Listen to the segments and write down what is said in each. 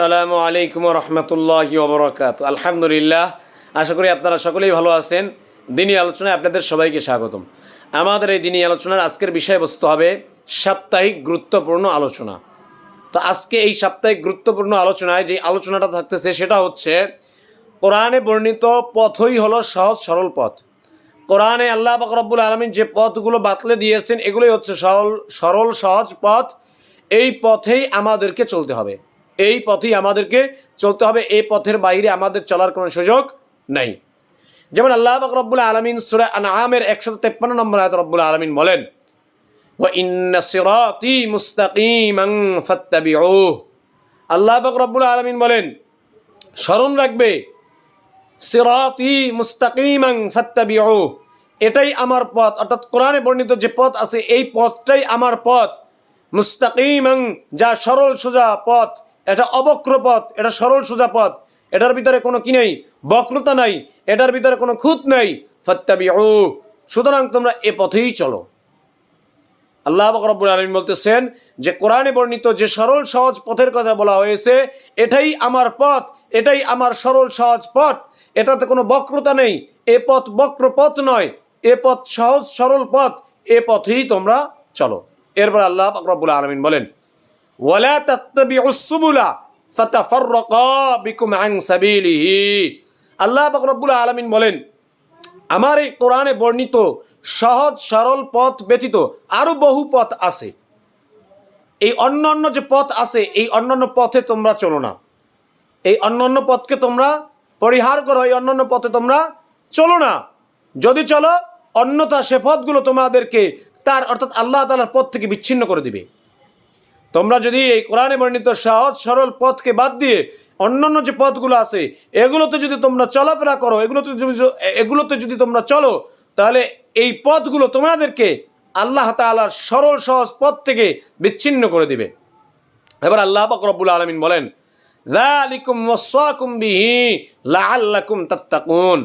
আসসালামু আলাইকুম রহমতুল্লাহি ওবরাকাত। আলহামদুলিল্লাহ, আশা করি আপনারা সকলেই ভালো আছেন। দিনী আলোচনায় আপনাদের সবাইকে স্বাগতম। আমাদের এই দিনী আলোচনার আজকের বিষয়বস্তু হবে সাপ্তাহিক গুরুত্বপূর্ণ আলোচনা। তো আজকে এই সাপ্তাহিক গুরুত্বপূর্ণ আলোচনায় যে আলোচনাটা থাকতেছে সেটা হচ্ছে কোরআনে বর্ণিত পথই হলো সহজ সরল পথ। কোরআনে আল্লাহ পাক রব্বুল আলামিন যে পথগুলো বাতলে দিয়েছেন এগুলোই হচ্ছে সরল সহজ পথ। এই পথেই আমাদেরকে চলতে হবে, এই পথেই আমাদেরকে চলতে হবে, এই পথের বাইরে আমাদের চলার কোনো সুযোগ নাই। যেমন আল্লাহ পাক রব্বুল আলামিন সূরা আনআমের 153 নম্বর আয়াতে রব্বুল আলামিন বলেন, ওয়া ইন্না সিরাতি মুস্তাকিমান ফাত্তাবিউহু। আল্লাহ পাক রব্বুল আলামিন বলেন, স্মরণ রাখবে, সিরাতি মুস্তাকিমান ফাত্তাবিউহু, এটাই আমার পথ, অর্থাৎ কোরআনে বর্ণিত যে পথ আছে এই পথটাই আমার পথ। মুস্তাকিমান, যা সরল সোজা পথ, এটা অবক্র পথ, এটা সরল সোজা পথ, এটার ভিতরে কোনো কি নেই, বক্রতা নাই, এটার ভিতরে কোনো খুঁত নাই। ফাত্তাবিউহু, সুতরাং তোমরা এ পথেই চলো। আল্লাহ পাক রব্বুল আলামিন বলতেছেন যে কোরআনে বর্ণিত যে সরল সহজ পথের কথা বলা হয়েছে এটাই আমার পথ, এটাই আমার সরল সহজ পথ, এটাতে কোনো বক্রতা নেই, এ পথ বক্র পথ নয়, এ পথ সহজ সরল পথ, এ পথেই তোমরা চলো। এরপর আল্লাহ পাক রব্বুল আলামিন বলেন, ওয়ালা তাত্তাবিউস সুবুলা ফাতাফাররাকা বিকুম আন সাবিলিহি। আল্লাহ পাক রব্বুল আলামিন বলেন, আমার এই কোরআনে বর্ণিত সহজ সরল পথ ব্যতীত আরও বহু পথ আছে। এই অন্যান্য যে পথ আছে এই অন্যান্য পথে তোমরা চলো না, এই অন্যান্য পথকে তোমরা পরিহার করো, এই অন্যান্য পথে তোমরা চলো না। যদি চলো অন্যথা সে পথগুলো তোমাদেরকে তার অর্থাৎ আল্লাহ তাআলার পথ থেকে বিচ্ছিন্ন করে দিবে। তোমরা যদি এই কোরআনে বর্ণিত সহজ সরল পথকে বাদ দিয়ে অন্যান্য যে পথগুলো আছে এগুলোতে যদি তোমরা চলাফেরা করো, এগুলোতে যদি তোমরা চলো, তাহলে এই পথগুলো তোমাদেরকে আল্লাহ তাআলার সরল সহজ পথ থেকে বিচ্ছিন্ন করে দিবে। এবার আল্লাহ পাক রব্বুল আলামিন বলেন, যালিকুম ওয়াসাকুম বিহি লাআল্লাকুম তাত্তাকুন।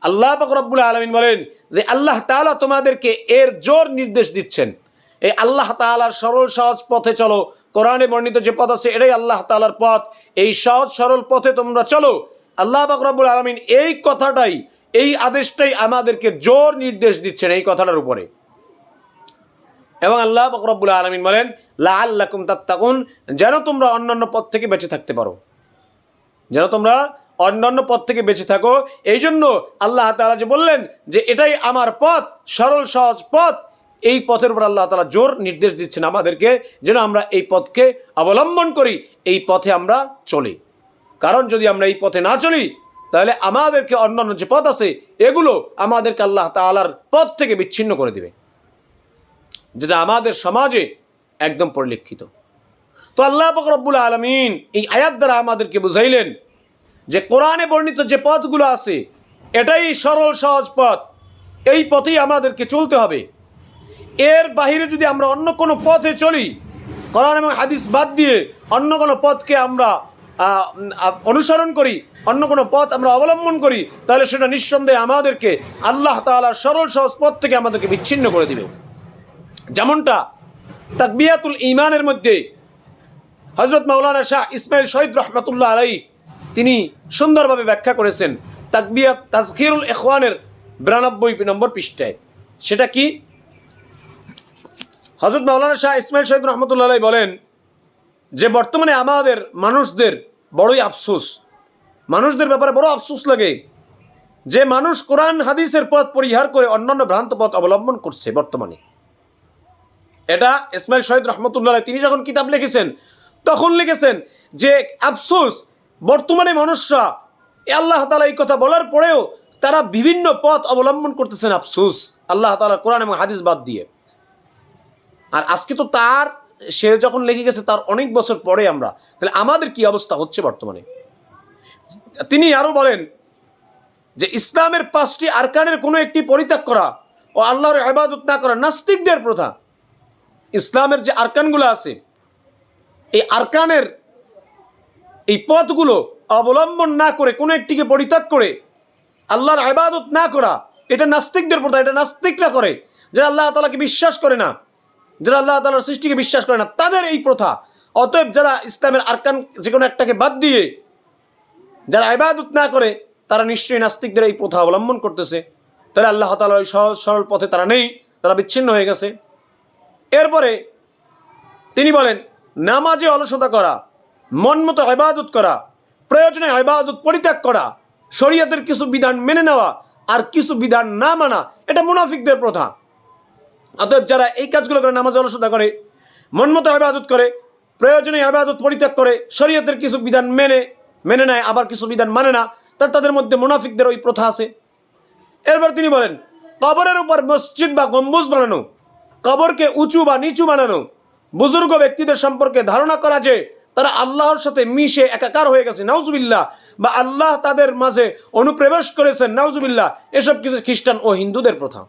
আল্লাহ পাক রব্বুল আলামিন বলেন যে আল্লাহ তাআলা তোমাদেরকে এর জোর নির্দেশ দিচ্ছেন, এই আল্লাহ তাআলার সরল সহজ পথে চলো। কোরআনে বর্ণিত যে পথ আছে এটাই আল্লাহ তাআলার পথ, এই সহজ সরল পথে তোমরা চলো। আল্লাহ পাক রব্বুল আলামিন এই কথাটাই, এই আদেশটাই আমাদেরকে জোর নির্দেশ দিচ্ছেন এই কথাটার উপরে। এবং আল্লাহ পাক রব্বুল আলামিন বলেন, লাআল্লাকুম তাত্তাকুন, যেন তোমরা অন্যান্য পথ থেকে বেঁচে থাকতে পারো, যেন তোমরা অন্যান্য পথ থেকে বেঁচে থাকো। এই জন্য আল্লাহ তাআলা যে বললেন যে এটাই আমার পথ, সরল সহজ পথ, এই পথের উপর আল্লাহ তাআলা জোর নির্দেশ দিচ্ছেন আমাদেরকে যেন আমরা এই পথকে অবলম্বন করি, এই পথে আমরা চলি। কারণ যদি আমরা এই পথে না চলি তাহলে আমাদেরকে অন্যান্য যে পথ আছে এগুলো আমাদেরকে আল্লাহ তাআলার পথ থেকে বিচ্ছিন্ন করে দিবে, যেটা আমাদের সমাজে একদম পরিলক্ষিত। তো আল্লাহ পাক রব্বুল আলামিন এই আয়াত দ্বারা আমাদেরকে বুঝাইলেন যে কোরআনে বর্ণিত যে পথগুলো আছে এটাই সরল সহজ পথ, এই পথেই আমাদেরকে চলতে হবে। এর বাহিরে যদি আমরা অন্য কোনো পথে চলি, কোরআন এবং হাদিস বাদ দিয়ে অন্য কোনো পথকে আমরা অনুসরণ করি, অন্য কোনো পথ আমরা অবলম্বন করি, তাহলে সেটা নিঃসন্দেহে আমাদেরকে আল্লাহ তাআলার সরল সহজ পথ থেকে আমাদেরকে বিচ্ছিন্ন করে দিবে। যেমনটা তাকবিয়াতুল ঈমানের মধ্যে হযরত মাওলানা শাহ ইসমাইল শহীদ রহমাতুল্লাহ আলাইহি তিনি সুন্দরভাবে ব্যাখ্যা করেছেন তাকবিয়াত তাজকিরুল ইখওয়ানের 92 নম্বর পৃষ্ঠায়। সেটা কি? হযরত মাওলানা শাহ ইসমাইল শহীদ রহমাতুল্লাহ আলাইহি বলেন যে বর্তমানে আমাদের মানুষদের বড়ই আফসোস, মানুষদের ব্যাপারে বড় আফসোস লাগে যে মানুষ কোরআন হাদিসের পথ পরিহার করে অন্যান্য ভ্রান্ত পথ অবলম্বন করছে বর্তমানে। এটা ইসমাইল শহীদ রহমতুল্লাহ আলাইহি তিনি যখন কিতাব লিখেছেন তখন লিখেছেন যে আফসোস, বর্তমানে মানুষরা আল্লাহ তাআলা এই কথা বলার পরেও তারা বিভিন্ন পথ অবলম্বন করতেছেন, আফসোস, আল্লাহ তাআলা কোরআন এবং হাদিস বাদ দিয়ে। আর আজকে তো সে যখন লিখে গেছে তার অনেক বছর পরে আমরা, তাহলে আমাদের কি অবস্থা হচ্ছে বর্তমানে। তিনি আরও বলেন যে ইসলামের 5টি আরকানের কোনো একটি পরিত্যাগ করা ও আল্লাহর ইবাদত না করা নাস্তিকদের প্রথা। ইসলামের যে আরকানগুলো আছে এই আরকানের এই পথগুলো অবলম্বন না করে কোনো একটিকে পরিত্যাগ করে আল্লাহর ইবাদত না করা, এটা নাস্তিকদের প্রথা, এটা নাস্তিকরা করে, যারা আল্লাহ তাআলাকে বিশ্বাস করে না, যারা আল্লাহ তাআলার সৃষ্টিকে বিশ্বাস করে না, তাদের এই প্রথা। অতএব যারা ইসলামের আরকান যে কোনো একটাকে বাদ দিয়ে যারা ইবাদত না করে তারা নিশ্চয়ই নাস্তিকদের এই প্রথা অবলম্বন করতেছে। তাহলে আল্লাহ তাআলার ওই সহজ সরল পথে তারা নেই, তারা বিচ্ছিন্ন হয়ে গেছে। এরপরে তিনি বলেন, নামাজে অলসতা করা, মন মতো ইবাদত করা, প্রয়োজনে ইবাদত পরিত্যাগ করা, শরীয়তের কিছু বিধান মেনে নেওয়া আর কিছু বিধান না মানা, এটা মুনাফিকদের প্রথা। অতএব যারা এই কাজগুলো করে, নামাজে অলসতা করে, মন মতো ইবাদত করে, প্রয়োজনে ইবাদত পরিত্যাগ করে, শরীয়তের কিছু বিধান মেনে নেয় আবার কিছু বিধান মানে না, তাদের মধ্যে মুনাফিকদের ওই প্রথা আছে। এরপর তিনি বলেন, কবরের উপর মসজিদ বা গম্বুজ বানানো, কবরকে উঁচু বা নিচু বানানো, বুজুর্গ ব্যক্তিদের সম্পর্কে ধারণা করা যে তারা আল্লাহর সাথে মিশে একাকার হয়ে গেছে, নাউজুবিল্লাহ, বা আল্লাহ তাদের মাঝে অনুপ্রবেশ করেছেন, নাউজুবিল্লাহ, এসব কিছু খ্রিস্টান ও হিন্দুদের প্রথা।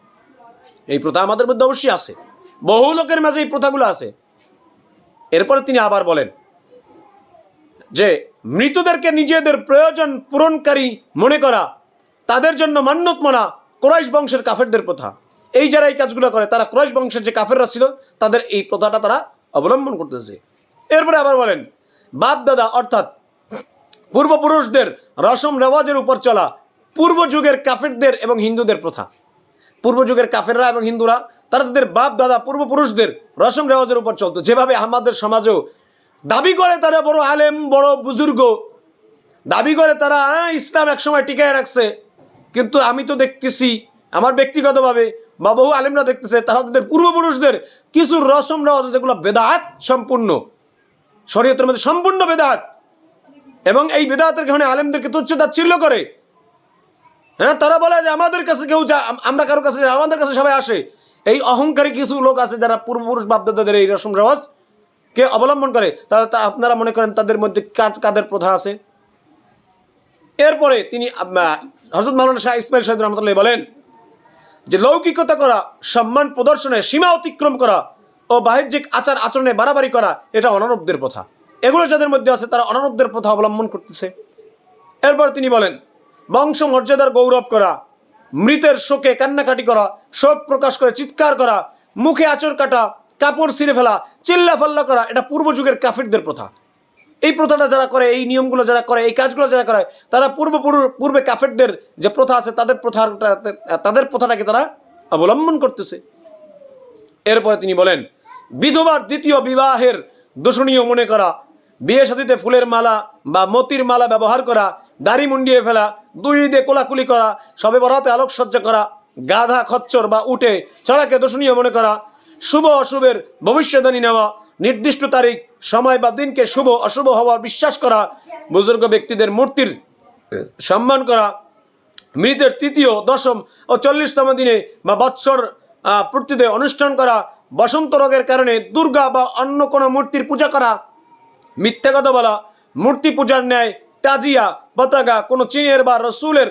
এই প্রথা আমাদের মধ্যে অবশ্যই আছে, বহু লোকের মাঝে এই প্রথাগুলো আছে। এরপরে তিনি আবার বলেন যে মৃতদেরকে নিজেদের প্রয়োজন পূরণকারী মনে করা, তাদের জন্য মান্যত মানা কুরাইশ বংশের কাফেরদের প্রথা। এই যারা এই কাজগুলো করে তারা কুরাইশ বংশের যে কাফেররা ছিল তাদের এই প্রথাটা তারা অবলম্বন করতেছে। এরপরে আবার বলেন, বাপ দাদা অর্থাৎ পূর্বপুরুষদের রসম রেওয়াজের উপর চলা পূর্ব যুগের কাফেরদের এবং হিন্দুদের প্রথা। পূর্ব যুগের কাফেররা এবং হিন্দুরা তারা তাদের বাপ দাদা পূর্বপুরুষদের রসম রেওয়াজের উপর চলতো। যেভাবে আমাদের সমাজেও দাবি করে তারা বড় আলেম, বড় বুজুর্গ, দাবি করে তারা ইসলাম একসময় টিকায় রাখছে, কিন্তু আমি তো দেখতেছি আমার ব্যক্তিগতভাবে বা বহু আলেমরা দেখতেছে তারা তাদের পূর্বপুরুষদের কিছু রসম রেওয়াজ যেগুলো বেদাত সম্পূর্ণ, শরীয়তের মধ্যে সম্পূর্ণ বেদাত, এবং এই বেদাতের কারণে আলেমদেরকে তুচ্ছ-তাচ্ছিল্য করে। হ্যাঁ, তারা বলে যে আমাদের কাছে কেউ আমরা কারো কাছে, আমাদের কাছে সবাই আসে। এই অহংকারী কিছু লোক আছে যারা পূর্বপুরুষ বাপদাদাদের এই রসম রেওয়াজ কে অবলম্বন করে। তা আপনারা মনে করেন তাদের মধ্যে কাদের প্রথা আছে? এরপরে তিনি হযরত মাওলানা শাহ ইসমাইল সাহেব রহমতুল্লাহ বলেন যে লৌকিকতা করা, সম্মান প্রদর্শনে সীমা অতিক্রম করা ও বাহ্যিক আচার আচরণে বাড়াবাড়ি করা, এটা অনারবদের প্রথা। এগুলো যাদের মধ্যে আছে তারা অনারবদের প্রথা অবলম্বন করতেছে। এরপর তিনি বলেন, বংশ মর্যাদার গৌরব করা, মৃতের শোকে কান্নাকাটি করা, শোক প্রকাশ করে চিৎকার করা, মুখে আঁচড় কাটা, কাপড় ছিঁড়ে ফেলা, চিল্লা ফাল্লা করা, এটা পূর্ব যুগের কাফিরদের প্রথা। এই প্রথাটা যারা করে, এই নিয়মগুলো যারা করে, এই কাজগুলো যারা করে, তারা পূর্বে কাফেরদের যে প্রথা আছে তাদের প্রথাটাকে তারা অবলম্বন করতেছে। এরপরে তিনি বলেন, বিধবার দ্বিতীয় বিবাহের দূষণীয় মনে করা, বিয়ে শাদীতে ফুলের মালা বা মতির মালা ব্যবহার করা, দাড়ি মুন্ডিয়ে ফেলা, দুই ঈদে কোলাকুলি করা, শবে বরাতে আলোকসজ্জা করা, গাধা খচ্চর বা উটে চড়াকে দূষণীয় মনে করা, শুভ অশুভের ভবিষ্যদ্বাণী নেওয়া, নির্দিষ্ট তারিখ সময় বা দিনকে শুভ অশুভ হওয়ার বিশ্বাস করা, বুজুর্গ ব্যক্তিদের মূর্তির সম্মান করা, মৃতের তৃতীয়, দশম ও 40তম দিনে বা বৎসর পূর্তিতে অনুষ্ঠান করা, বসন্ত রোগের কারণে দুর্গা বা অন্য কোনো মূর্তির পূজা করা, মিথ্যা কথা বলা, মূর্তি পূজার ন্যায় তাজিয়া, পতাকা, কোনো চিহ্নের বা রসুলের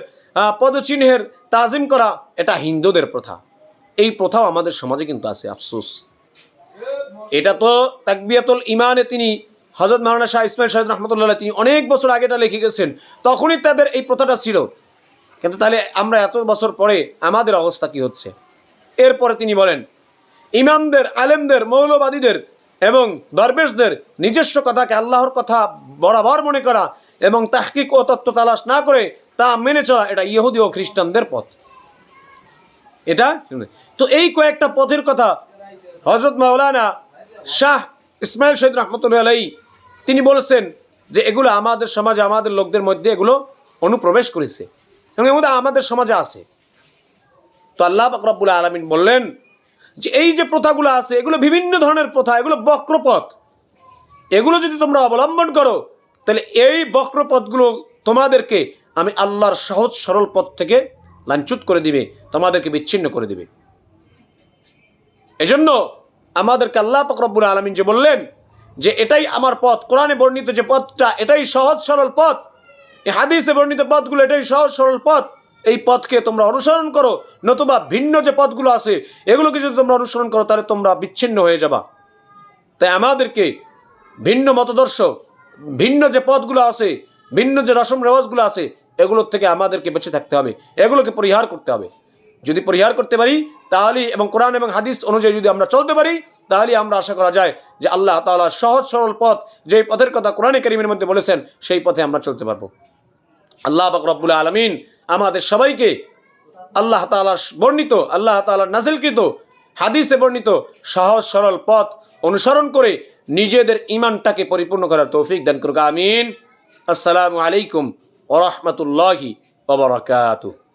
পদচিহ্নের তাজিম করা, এটা হিন্দুদের প্রথা। এই প্রথাও আমাদের সমাজে কিন্তু আছে, আফসোস। এটা তো তাকবিয়াতুল ইমানে তিনি হযরত মাওলানা শাহ ইসমাইল সাহেব রহমতুল্লাহ তিনি অনেক বছর আগে এটা লিখে গেছেন, তখনই তাদের এই প্রথাটা ছিল। কিন্তু তাহলে আমরা এত বছর পরে আমাদের অবস্থা কি হচ্ছে? এরপরে তিনি বলেন, ইমামদের, আলেমদের, মৌলবাদীদের এবং দরবেশদের নিজস্ব কথাকে আল্লাহর কথা বরাবর মনে করা এবং তাহকিক ও তত্ত্ব তালাশ না করে তা মেনে চলা, এটা ইহুদি ও খ্রিস্টানদের পথ। এটা তো এই কয়েকটা পথের কথা হযরত মাওলানা শাহ ইসমাইল সাহেব রহমতুল্লাহ আলাইহি তিনি বলেছেন যে এগুলো আমাদের সমাজে, আমাদের লোকদের মধ্যে এগুলো অনুপ্রবেশ করেছে এবং এর মধ্যে আমাদের সমাজে আছে। তো আল্লাহ পাক রব্বুল আলামিন বললেন যে এই যে প্রথাগুলো আছে এগুলো বিভিন্ন ধরনের প্রথা, এগুলো বক্রপথ। এগুলো যদি তোমরা অবলম্বন করো তাহলে এই বক্রপথগুলো তোমাদেরকে আমি আল্লাহর সহজ সরল পথ থেকে লাঞ্ছুত করে দিবে, তোমাদেরকে বিচ্ছিন্ন করে দিবে। এজন্য আমাদেরকে আল্লাহ পাক রব্বুল আলামিন যে বললেন যে এটাই আমার পথ, কোরআনে বর্ণিত যে পথটা এটাই সহজ সরল পথ, এই হাদিসে বর্ণিত পথগুলো এটাই সহজ সরল পথ, এই পথকে তোমরা অনুসরণ করো, নতুবা ভিন্ন যে পথগুলো আছে এগুলোকে যদি তোমরা অনুসরণ করো তাহলে তোমরা বিচ্ছিন্ন হয়ে যাবা। তাই আমাদেরকে ভিন্ন মতদর্শ, ভিন্ন যে পথগুলো আছে, ভিন্ন যে রসম রেওয়াজগুলো আছে এগুলোর থেকে আমাদেরকে বেঁচে থাকতে হবে, এগুলোকে পরিহার করতে হবে। যদি পরিহার করতে পারি তাহলে এবং কোরআন এবং হাদিস অনুযায়ী যদি আমরা চলতে পারি, তাহলে আমরা আশা করা যায় যে আল্লাহ তাআলার সহজ সরল পথ, যেই পথের কথা কোরআনে কারীমের মধ্যে বলেছেন, সেই পথে আমরা চলতে পারবো। আল্লাহ পাক রব্বুল আলামিন আমাদের সবাইকে আল্লাহ তাআলার বর্ণিত, আল্লাহ তাআলার নাযিলকৃত হাদিসে বর্ণিত সহজ সরল পথ অনুসরণ করে নিজেদের ঈমানটাকে পরিপূর্ণ করার তৌফিক দান করুক। আমিন। আসসালামু আলাইকুম ওয়া রাহমাতুল্লাহি ওয়া বারাকাতুহু।